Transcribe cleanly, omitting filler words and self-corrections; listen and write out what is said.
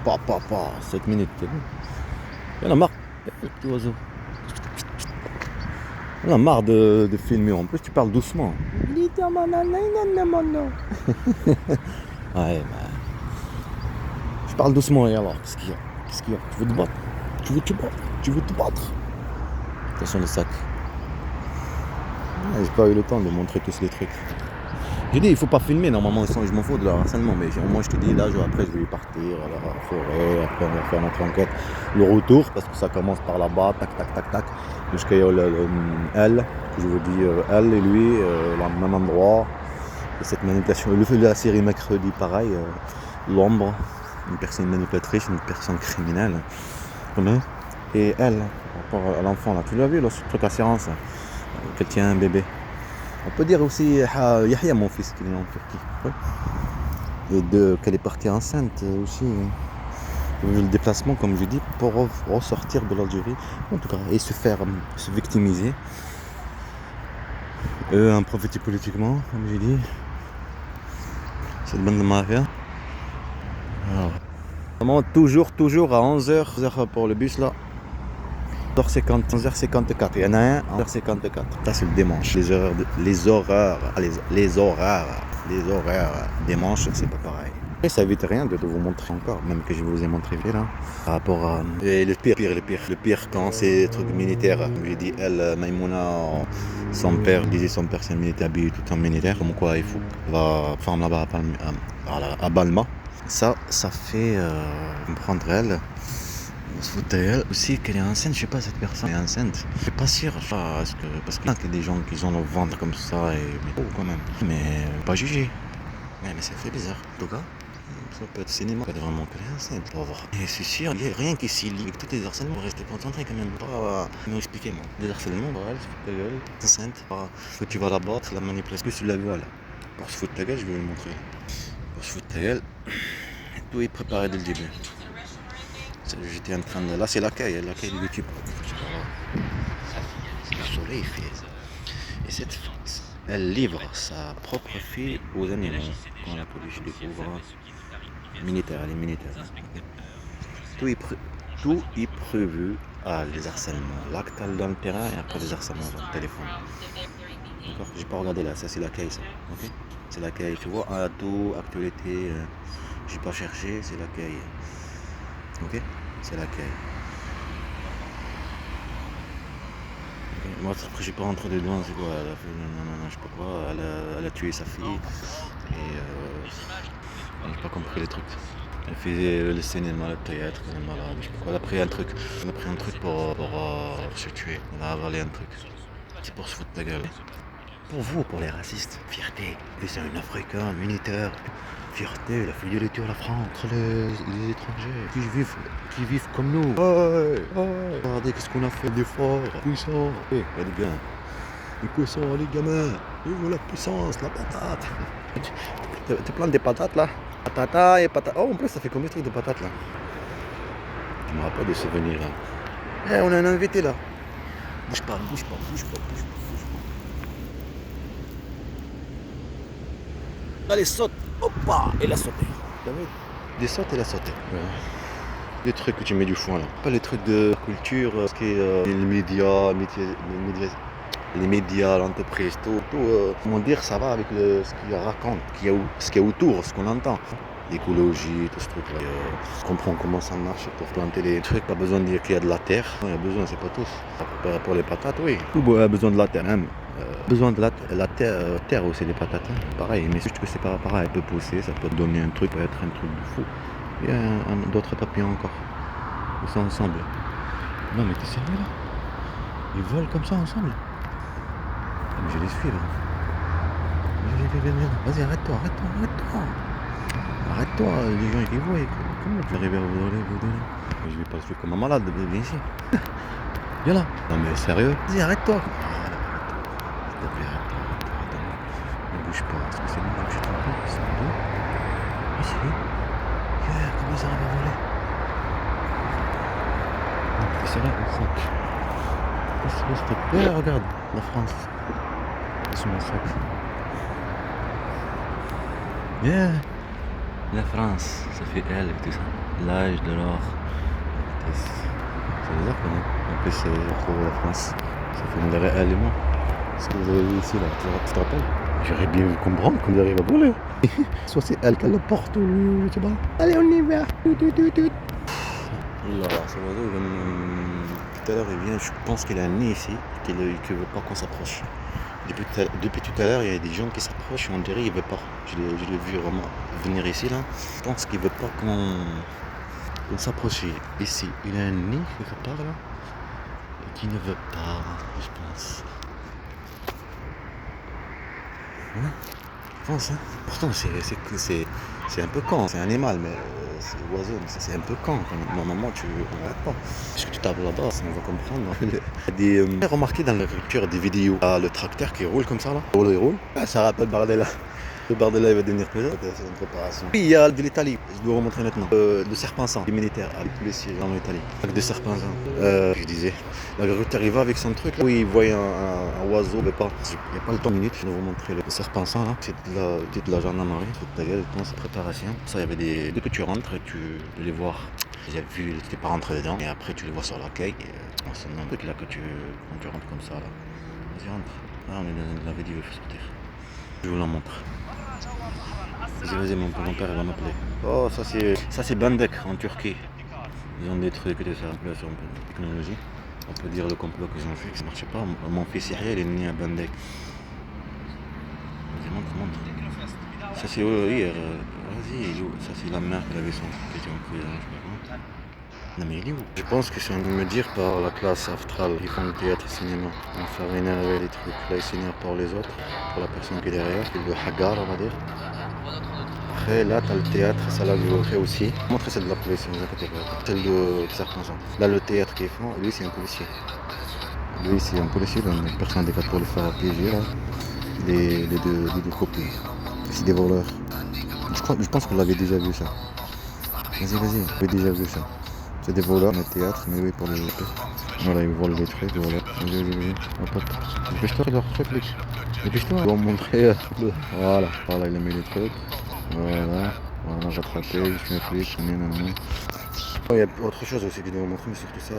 pas, 7 minutes, c'est bon. Il y en a marre. Le petit oiseau. On a marre de filmer. En plus, tu parles doucement. Ouais, bah. Je parle doucement et alors, qu'est-ce qu'il y a? Qu'est-ce qu'il y a? Tu veux te battre? Tu veux te battre? Tu veux te battre? Attention le sac. J'ai pas eu le temps de montrer tous les trucs. J'ai dit il faut pas filmer normalement, je m'en fous de leur harcèlement, mais au moins je te dis là après je vais partir à la forêt, après on va faire notre enquête, le retour, parce que ça commence par là-bas, tac tac tac tac, jusqu'à elle, que je vous dis elle et lui, le même endroit, et cette manipulation, le fait de la série mercredi pareil, l'ombre, une personne manipulatrice, une personne criminelle, et elle, par rapport à l'enfant là, tu l'as vu là, ce truc assurance, qu'elle tient un bébé. On peut dire aussi Yahya, mon fils, qui est en Turquie. Ouais. Et qu'elle est partie enceinte aussi. Le déplacement, comme je dis, pour ressortir de l'Algérie. En tout cas, et se victimiser. En profiter politiquement, comme j'ai dit. C'est le bon de mafia. Alors, toujours à 11h pour le bus là. 11h54, il y en a un à 11h54. Ça c'est le dimanche. Les horaires dimanche, c'est pas pareil. Et ça évite rien de vous montrer encore, même que je vous ai montré là. Par rapport à. Et le pire quand c'est des trucs militaires. J'ai dit elle, Maïmouna, son père disait son père c'est un militaire habillé tout en militaire. Comme quoi il faut va femme là-bas à Balma. Ça fait prendre elle. Se fout d'elle aussi qu'elle est enceinte, je sais pas, cette personne est enceinte. Je suis pas sûr, parce qu'il y a des gens qui ont le ventre comme ça et quand même. Mais pas jugé. Ouais, mais ça fait bizarre. En tout cas, ça peut être cinéma, peut être vraiment qu'elle est enceinte. Pour voir. Et c'est sûr, il n'y a rien qui s'y lie avec tous les harcèlements. Restez concentrés quand même. Pas expliquez-moi. Des harcèlements, elle se fout de ta gueule, enceinte. Que tu vas la battre, la manipuler. Plus tu la vois là. Pour se foutre de ta gueule, je vais vous le montrer. Pour se foutre de ta gueule, tout est préparé dès le début. J'étais en train de. Là, c'est l'accueil du YouTube. Le soleil fait. Et cette femme, elle livre sa propre fille aux animaux. Quand la police découvre. Militaire, elle est militaire. Tout est prévu à les harcèlements. L'acte dans le terrain et après les harcèlements dans le téléphone. D'accord? J'ai pas regardé là, ça c'est l'accueil ça. Ok? C'est l'accueil, tu vois, tout, actualité, j'ai pas cherché, c'est l'accueil. Ok? C'est l'accueil. Okay. Moi, après, j'ai pas rentré dedans, c'est quoi? Elle a fait, non, je sais pas quoi, elle a tué sa fille. Et j'ai pas compris les trucs. Elle fait le cinéma, le théâtre, elle est malade, je sais pas quoi. Elle a pris un truc. Pour se tuer. Elle a avalé un truc. C'est pour se foutre de la gueule. Pour vous, pour les racistes, fierté. Et c'est un Africain, militaire. Fierté, la fidélité à la France entre les étrangers qui vivent comme nous. Ouais. Regardez qu'est-ce qu'on a fait d'efforts. Puissant. Ouais, les gars. Les puissants, les gamins. La puissance, la patate. Tu plantes des patates là? Patata et patate. Oh, en plus, ça fait combien de trucs de patates là? Je me rappelle des souvenirs là. On a un invité là. Bouge pas. Allez, saute. Hoppa, elle a sauté. T'as vu? Des sautes, elle a sauté. Ouais. Des trucs que tu mets du foin là. Pas les trucs de culture, ce qui est les médias, l'entreprise, tout. Comment dire, ça va avec ce qu'il raconte, ce qu'il y a autour, ce qu'on entend. L'écologie, tout ce truc là. Je comprends comment ça marche pour planter les trucs. Pas besoin de dire qu'il y a de la terre. Il y a besoin, c'est pas tous. Pour les patates, oui. Tout a besoin de la terre même. Besoin de la terre aussi, les patates. Hein. Pareil, mais juste que c'est pas pareil. Elle peut pousser, ça peut donner un truc, peut être un truc de fou. Il y a d'autres papillons encore. Ils sont ensemble. Non mais t'es sérieux là? Ils volent comme ça ensemble? Mais je vais les suivre. Vas-y, arrête-toi. Arrête-toi, les gens qui voient. Comment tu vas arriver à vous donner? Je vais pas le suivre comme un malade, viens ici. Viens là. Non mais sérieux? Vas-y, arrête-toi. S'il te plaît, arrête-toi. Ne bouge pas, parce que c'est moi que j'ai trompé. C'est bon. Ici. Comment ça arrive à voler? C'est là, mon sac. Regarde, la France. C'est mon sac. La France, ça fait elle et tout ça. L'âge de l'or. C'est bizarre quand même. En plus, c'est pour la France. Ça fait une réelle et moi. Ce que vous avez vu ici, là, tu te rappelles? J'aurais bien vu comprendre qu'on arrive à voler. Soit c'est elle qui le porte ou lui, je sais pas. Allez, on y va. Là, ce oiseau, tout à l'heure, il vient, je pense qu'il a un nez ici, qu'il ne veut pas qu'on s'approche. Depuis tout à l'heure, il y a des gens qui s'approchent, on dirait qu'il ne veut pas. Je l'ai vu vraiment venir ici, là. Je pense qu'il ne veut pas qu'on s'approche ici. Il a un nez quelque part, là, et qui ne veut pas, je pense. Hein? Je pense, hein. Pourtant, c'est un peu con, c'est un animal, mais c'est l'oiseau, mais c'est un peu con. Normalement, tu ne regardes pas. Parce que tu tapes là-bas, on va comprendre. Il y a j'ai remarqué dans l'agriculture des vidéos, le tracteur qui roule comme ça, là. Il roule. Ah, ça rappelle Bardella. Le Bardella, il va devenir président. C'est une préparation. Puis il y a de l'Italie, je dois vous montrer maintenant. Le Serpent-Sang, les militaires, avec tous les sièges en Italie. Avec des Serpent-Sang. Je disais, l'agriculteur, il va avec son truc. Là. Oui, il voit un oiseau, mais pas. Il n'y a pas le temps de minute. Je vais vous montrer le Serpent-Sang, là. C'est de la gendarmerie. Toute ta gueule, cette préparation. Ça, il y avait dès que tu rentres, tu peux les voir. J'ai vu, tu n'es pas rentré dedans. Et après, tu les vois sur l'accueil. C'est un truc là quand tu rentres comme ça, là. Vas-y, rentre. Là, on est dans la vidéo, il faut sortir. Je vous la montre. Vas-y, mon père va m'appeler. Oh, ça c'est Bandek en Turquie. Ils ont des trucs et tout ça, là sur la technologie. On peut dire le complot qu'ils ont fait, que ça marchait pas. Mon fils Yahya, il est né à Bandek. Vas-y, montre. Ça c'est hier. Vas-y, il est où? Ça c'est la mère qui avait son qui était en prison, je sais pas comment. Non mais il est où? Je pense que c'est en me dire par la classe astrale, ils font le théâtre cinéma. On va faire énerver les trucs. Là, ils s'énervent pour les autres, pour la personne qui est derrière, qui est le hagar, on va dire. Après, là, t'as le théâtre, ça l'a vu aussi. Montrer celle de la police, ne vous inquiétez pas. Celle de Serpent-Sang. Là, le théâtre qu'ils font, lui, c'est un policier. Lui, c'est un policier, donc personne n'est pour le faire piéger, là. Les deux copies. C'est des voleurs. Je pense que vous l'avez déjà vu, ça. Vas-y, vous avez déjà vu ça. C'est des voleurs dans le théâtre, mais oui, pour les jeter. Voilà, ils volent des trucs, voilà. Vas-y. Hop. Dépêche-toi, leur truc. Dépêche-toi. Ils vont montrer. Voilà, il a mis les trucs. Voilà, rattrapé, je suis un flic, il y a autre chose aussi que je vais vous montrer, mais surtout ça,